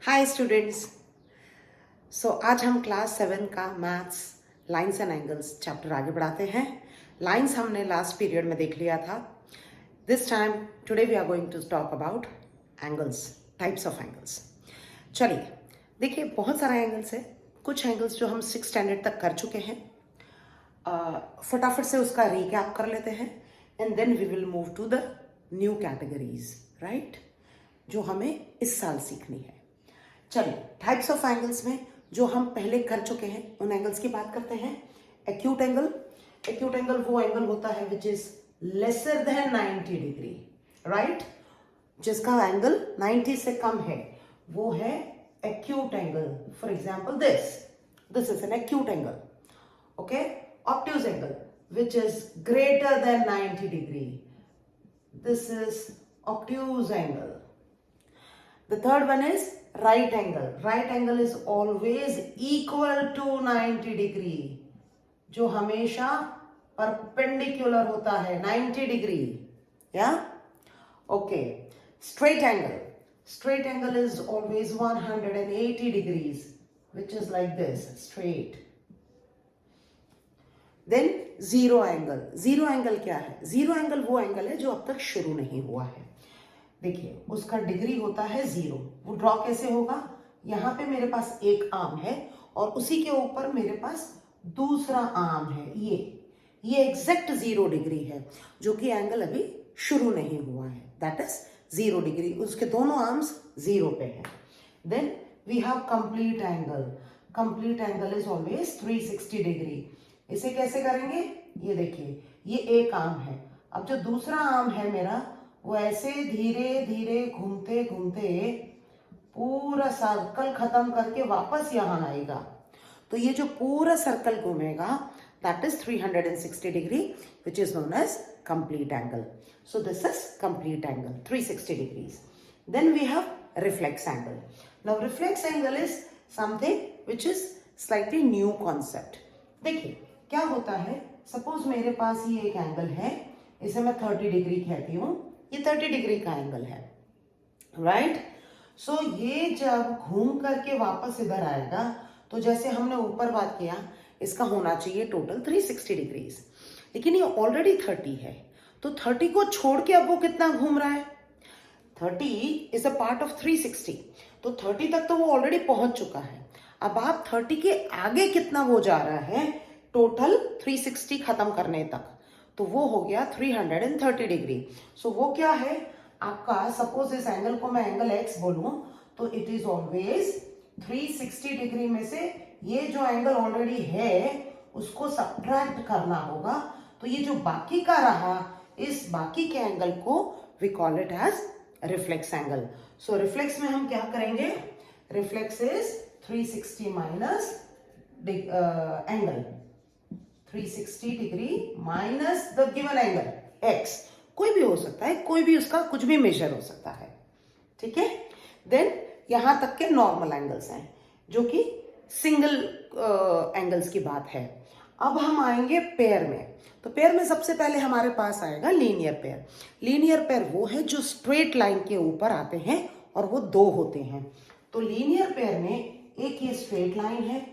Hi students. आज हम class 7 का maths lines and angles chapter आगे बढ़ाते हैं। लाइंस हमने लास्ट पीरियड में देख लिया था। This time today we are going to talk about angles, types of angles. चलिए देखिए, बहुत सारे एंगल्स है। कुछ एंगल्स जो हम 6 स्टैंडर्ड तक कर चुके हैं, फटाफट से उसका रिकैप कर लेते हैं and then we will move to the new categories, right, जो हमें इस साल सीखनी है। चलिए, टाइप्स ऑफ एंगल्स में जो हम पहले कर चुके हैं उन एंगल्स की बात करते हैं। एक्यूट एंगल, एक्यूट एंगल वो एंगल होता है which is lesser than 90 degree, right, जिसका एंगल 90 से कम है वो है acute angle. For example this is an acute angle, okay. Obtuse angle which is greater than 90 degree, this is obtuse angle. The third one is right angle. Right angle is always equal to 90 degree, जो हमेशा perpendicular होता है 90 degree, या okay. Straight angle. Straight angle is always 180 degrees, which is like this, straight. Then zero angle. Zero angle क्या है? Zero angle वो angle है जो अब तक शुरू नहीं हुआ है। देखिए, उसका डिग्री होता है 0। वो ड्रॉ कैसे होगा? यहाँ पे मेरे पास एक आर्म है और उसी के ऊपर मेरे पास दूसरा आर्म है। ये एग्जैक्ट 0 डिग्री है, जो कि एंगल अभी शुरू नहीं हुआ है। That is 0 degree. उसके दोनों आर्म्स 0 पे हैं। Then we have complete angle. Complete angle is always 360 degree. इसे कैसे करेंगे? ये देखिए, ये एक आर्म है। अब जो दूसरा आर्म है मेरा, वो ऐसे धीरे धीरे घूमते घूमते पूरा सर्कल खत्म करके वापस यहां आएगा। तो ये जो पूरा सर्कल घूमेगा, that is 360 degree, which is known as complete angle. So this is complete angle 360 degrees. Then we have reflex angle. Now reflex angle is something which is slightly new concept. देखिए क्या होता है, suppose मेरे पास ये एक angle है, इसे मैं 30 डिग्री कहती हूँ। ये 30 डिग्री का एंगल है, राइट। सो ये जब घूम करके वापस इधर आएगा, तो जैसे हमने ऊपर बात किया, इसका होना चाहिए टोटल 360 डिग्रीज, लेकिन ये ऑलरेडी 30 है। तो 30 को छोड़ के अब वो कितना घूम रहा है? 30 इज अ पार्ट ऑफ 360, तो 30 तक तो वो ऑलरेडी पहुंच चुका है। अब आप 30 के आगे कितना वो जा रहा है टोटल 360 खत्म करने तक, तो वो हो गया 330 डिग्री। सो वो क्या है आपका? सपोज इस एंगल को मैं एंगल x बोलूं, तो इट इज ऑलवेज 360 डिग्री में से ये जो एंगल ऑलरेडी है उसको सब्ट्रैक्ट करना होगा। तो ये जो बाकी का रहा, इस बाकी के एंगल को we call it as reflex angle. So reflex में हम क्या करेंगे? Reflex is 360 minus angle, 360 degree minus the given angle x। कोई भी हो सकता है, कोई भी उसका कुछ भी मेजर हो सकता है, ठीक है। देन यहां तक के नॉर्मल एंगल्स हैं, जो कि सिंगल एंगल्स की बात है। अब हम आएंगे पेयर में। तो पेयर में सबसे पहले हमारे पास आएगा लीनियर पेयर। लीनियर पेयर वो है जो स्ट्रेट लाइन के ऊपर आते हैं और वो 2 होते हैं। तो लीनियर पेयर में एक ये स्ट्रेट लाइन है,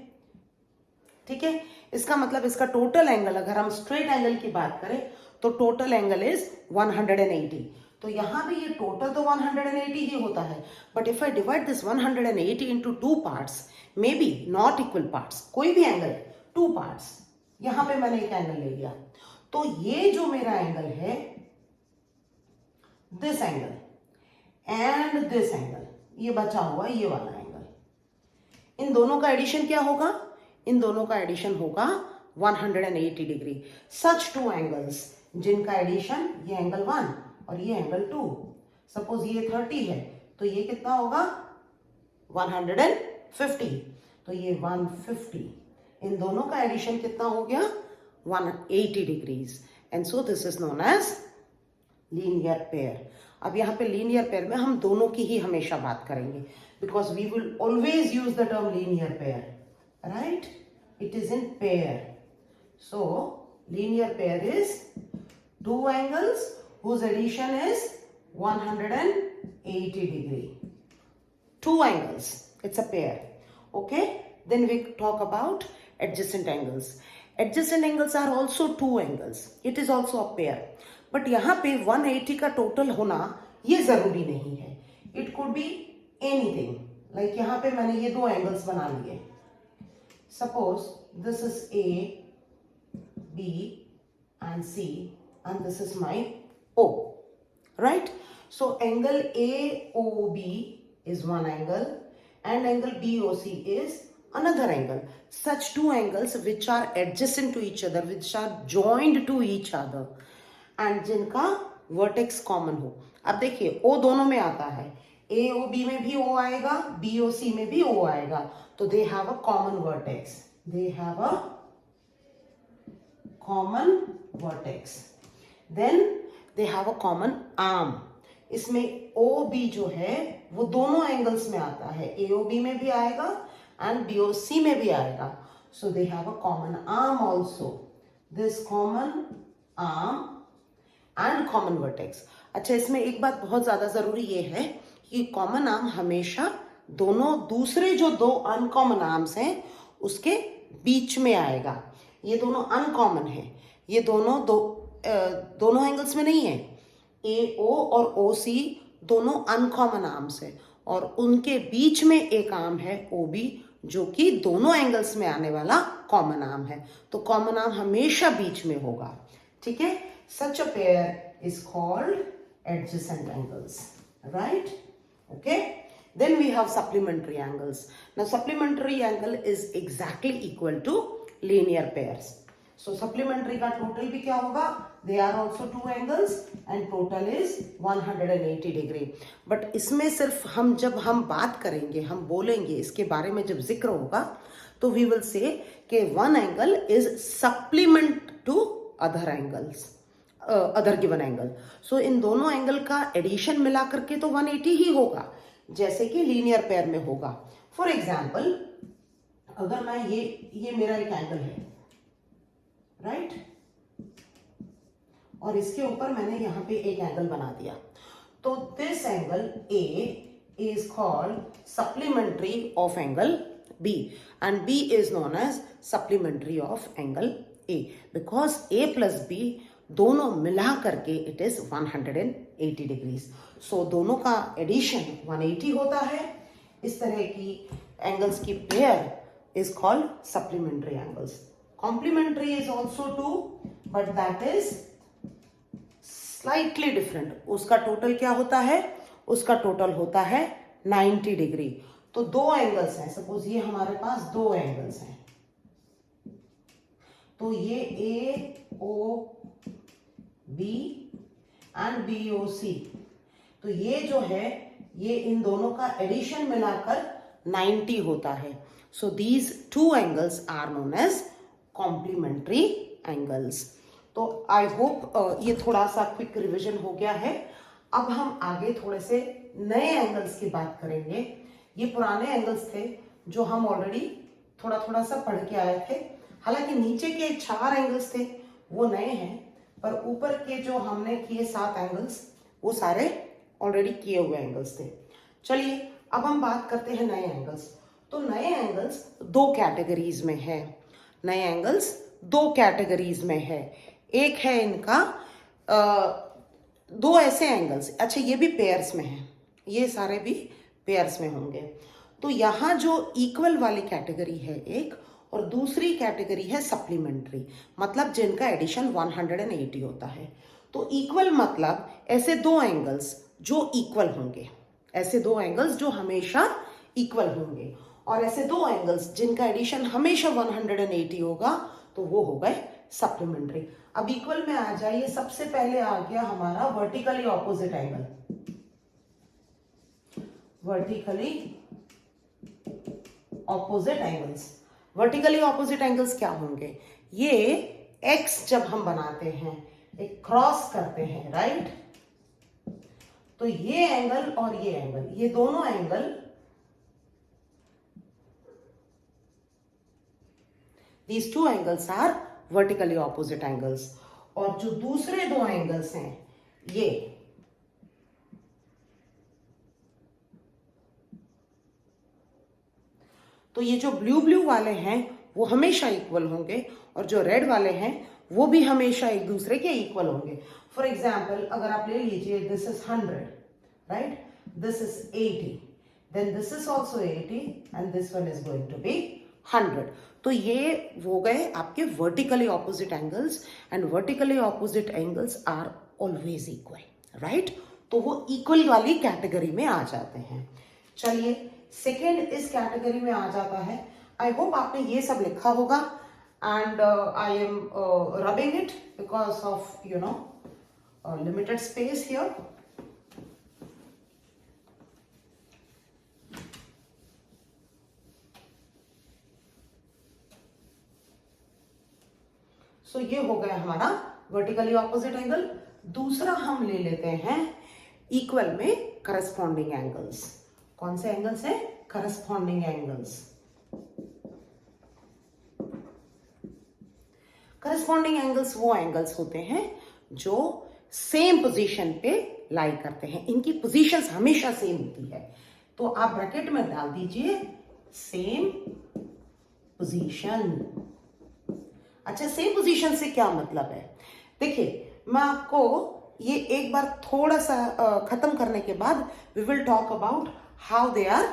ठीक है। इसका मतलब इसका टोटल एंगल, अगर हम स्ट्रेट एंगल की बात करें तो टोटल एंगल इज 180। तो यहां भी ये टोटल तो 180 ही होता है, but if I divide this 180 into 2 parts, may be not equal parts, कोई भी एंगल 2 पार्ट्स, यहां पे मैंने एक एंगल ले लिया, तो ये जो मेरा एंगल है, this angle and this angle, ये बचा हुआ ये वाला एंगल, इन दोनों का एडिशन क्या होगा? इन दोनों का एडिशन होगा 180 डिग्री। सच 2 एंगल्स जिनका एडिशन, ये एंगल 1 और ये एंगल 2, सपोज ये 30 है तो ये कितना होगा? 150, तो ये 150, इन दोनों का एडिशन कितना हो गया? 180 degrees. And so this is known as linear pair. अब यहाँ पे लीनियर पेयर में हम दोनों की ही हमेशा बात करेंगे, because we will always use the term linear pair, right? It is in pair. So linear pair is 2 angles whose addition is 180 degree. two angles. It's a pair. Okay. Then we talk about adjacent angles. Adjacent angles are also two angles. It is also a pair. But यहाँ पे 180 का total होना ये जरूरी नहीं है. It could be anything. Like यहाँ पे मैंने ये दो एंगल्स बना लिए. Suppose this is A, B and C, and this is my O. Right? So angle AOB is one angle and angle BOC is another angle. Such two angles which are adjacent to each other, which are joined to each other and जिनका vertex common हो. अब देखिए O दोनों में आता है, AOB में भी O आएगा, BOC में भी O आएगा, तो they have a common vertex. They have a common vertex. Then they have a common arm. इसमें OB जो है वो दोनों एंगल्स में आता है, AOB में भी आएगा and BOC में भी आएगा. So they have a common arm also. This common arm and common vertex. अच्छा, इसमें एक बात बहुत ज्यादा जरूरी ये है कि कॉमन आर्म हमेशा दोनों दूसरे जो दो अनकॉमन आर्म्स हैं उसके बीच में आएगा. ये दोनों अनकॉमन है, ये दोनों एंगल्स में नहीं है. AO और OC दोनों अनकॉमन आर्म्स है और उनके बीच में एक आर्म है OB जो कि दोनों एंगल्स में आने वाला कॉमन आर्म है. तो कॉमन आर्म हमेशा बीच में होगा. ठीक है. Such a pair is called adjacent angles. Right? Okay. Then we have supplementary angles. Now supplementary angle is exactly equal to linear pairs. So supplementary का total भी क्या होगा? They are also two angles and total is 180 degree. But इसमें सिर्फ जब हम बात करेंगे, हम बोलेंगे इसके बारे में जब जिक्र होगा तो we will say कि one angle is supplement to other angles, other given angle. So इन दोनों एंगल का एडिशन मिला करके तो 180 ही होगा जैसे कि लीनियर पेयर में होगा. फॉर एग्जाम्पल अगर मैं ये मेरा एक एंगल है, राइट, और इसके ऊपर मैंने यहां पे एक एंगल बना दिया, तो this angle A is called supplementary of angle B and B is known as supplementary of angle A because A plus B दोनों मिला करके इट इज 180 डिग्रीज. सो दोनों का एडिशन 180 होता है. इस तरह की एंगल्स की pair is called supplementary angles. Complementary is also two but that is slightly different. उसका टोटल क्या होता है? उसका टोटल होता है 90 डिग्री. तो दो एंगल्स हैं, सपोज ये हमारे पास दो एंगल्स हैं, तो ये AOB एंड BOC, तो ये जो है ये इन दोनों का एडिशन मिलाकर 90 होता है. So these two angles are known as complementary angles. तो आई होप ये थोड़ा सा क्विक रिवीजन हो गया है. अब हम आगे थोड़े से नए एंगल्स की बात करेंगे. ये पुराने एंगल्स थे जो हम ऑलरेडी थोड़ा थोड़ा सा पढ़ के आए थे. हालांकि नीचे के 4 एंगल्स थे वो नए हैं, पर ऊपर के जो हमने किए 7 एंगल्स वो सारे ऑलरेडी किए हुए एंगल्स थे. चलिए अब हम बात करते हैं नए एंगल्स. तो नए एंगल्स दो कैटेगरीज में है. नए एंगल्स दो कैटेगरीज में है. एक है इनका दो ऐसे एंगल्स, अच्छा ये भी पेयर्स में है, ये सारे भी पेयर्स में होंगे. तो यहाँ जो इक्वल वाली कैटेगरी है एक, और दूसरी कैटेगरी है सप्लीमेंट्री, मतलब जिनका एडिशन 180 होता है. तो इक्वल मतलब ऐसे दो एंगल्स जो इक्वल होंगे, ऐसे दो एंगल्स जो हमेशा इक्वल होंगे, और ऐसे दो एंगल्स जिनका एडिशन हमेशा 180 होगा, तो वो हो गए सप्लीमेंट्री. अब इक्वल में आ जाइए. सबसे पहले आ गया हमारा vertically opposite angle. Vertically opposite angles. Vertically opposite angles क्या होंगे? ये एक्स जब हम बनाते हैं, एक क्रॉस करते हैं, राइट, तो ये एंगल और ये एंगल, ये दोनों angle, these two angles are vertically opposite angles. और जो दूसरे दो एंगल्स हैं ये तो ये जो ब्लू ब्लू वाले हैं वो हमेशा इक्वल होंगे और जो रेड वाले हैं वो भी हमेशा एक दूसरे के इक्वल होंगे। फॉर एग्जाम्पल अगर आप ले लीजिए this is 100, right, this is 80, then this is also 80 and this one is going to be 100। तो ये हो गए आपके vertically opposite angles and vertically opposite angles are always equal, right. तो वो इक्वल वाली कैटेगरी में आ जाते हैं। चलिए सेकेंड इस कैटेगरी में आ जाता है। आई होप आपने ये सब लिखा होगा and I am rubbing it because of limited space here. So ये हो गया हमारा वर्टिकली ऑपोजिट एंगल। दूसरा हम ले लेते हैं इक्वल में करस्पॉन्डिंग एंगल्स। कौन से एंगल्स हैं? Corresponding angles. करस्पॉन्डिंग एंगल्स वो एंगल्स होते हैं जो सेम पोजीशन पे लाई करते हैं, इनकी पोजीशंस हमेशा सेम होती है। तो आप ब्रैकेट में डाल दीजिए सेम पोजीशन। अच्छा, सेम पोजीशन से क्या मतलब है? देखिए मैं आपको ये एक बार थोड़ा सा खत्म करने के बाद we will talk about how they are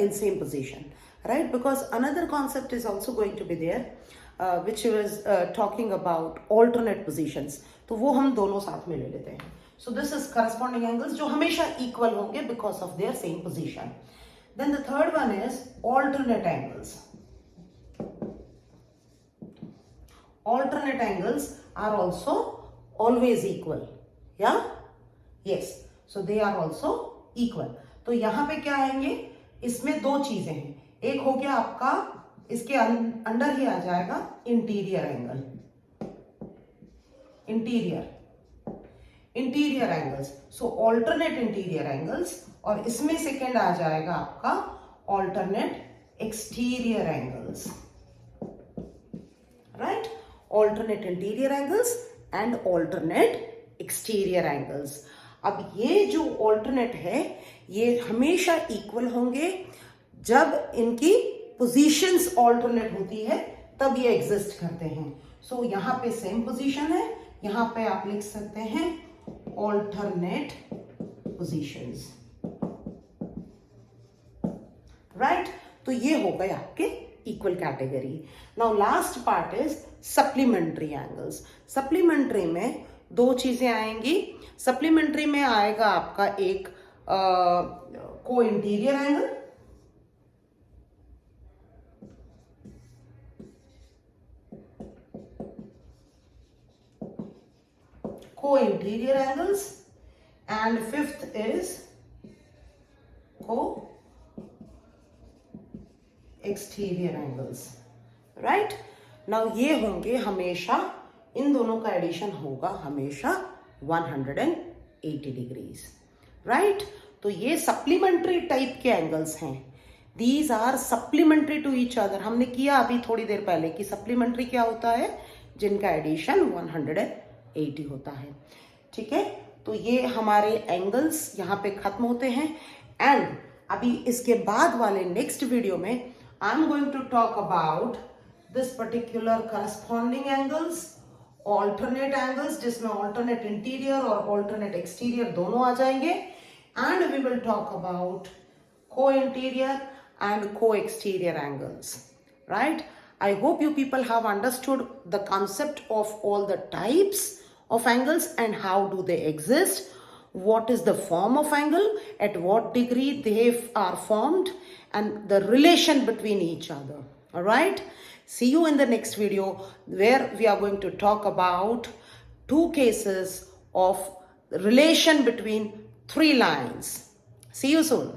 in same position, right, because another concept is also going to be there which is talking about alternate positions. तो वो हम दोनों साथ में ले लेते हैं। So this is corresponding angles जो हमेशा इक्वल होंगे because of their same position. Then the third one is alternate angles. Alternate angles are also always equal, yeah, yes, so they are also equal। तो यहां पे क्या आएंगे? इसमें दो चीजें हैं। एक हो गया आपका, इसके अंडर ही आ जाएगा इंटीरियर एंगल, इंटीरियर एंगल्स। सो ऑल्टरनेट इंटीरियर एंगल्स, और इसमें सेकेंड आ जाएगा आपका alternate exterior angles, right. alternate interior angles and alternate exterior angles। अब ये जो alternate है ये हमेशा इक्वल होंगे। जब इनकी पोजीशंस alternate होती है तब ये एग्जिस्ट करते हैं। सो यहाँ पे सेम पोजीशन है, यहाँ पे आप लिख सकते हैं alternate positions, राइट। तो ये हो गए आपके equal category. Now last part is supplementary angles. Supplementary में दो चीजें आएंगी। सप्लीमेंट्री में आएगा आपका एक को इंटीरियर एंगल, को interior angles, and fifth is को एक्सटीरियर एंगल्स, राइट। नाउ ये होंगे हमेशा, इन दोनों का एडिशन होगा हमेशा 180 डिग्रीज, राइट। तो ये सप्लीमेंट्री टाइप के एंगल्स हैं। These are supplementary to each other. हमने किया अभी थोड़ी देर पहले कि सप्लीमेंट्री क्या होता है, जिनका एडिशन 180 होता है, ठीक है। तो ये हमारे एंगल्स यहाँ पे खत्म होते हैं। एंड अभी इसके बाद वाले नेक्स्ट वीडियो में I'm going to talk about this particular corresponding angles, alternate angles जिसमें alternate interior और alternate exterior दोनों आ जाएंगे, and we will talk about co-interior and co-exterior angles, right? I hope you people have understood the concept of all the types of angles and how do they exist, what is the form of angle, at what degree they are formed, and the relation between each other, all right? See you in the next video where we are going to talk about two cases of relation between three lines. See you soon.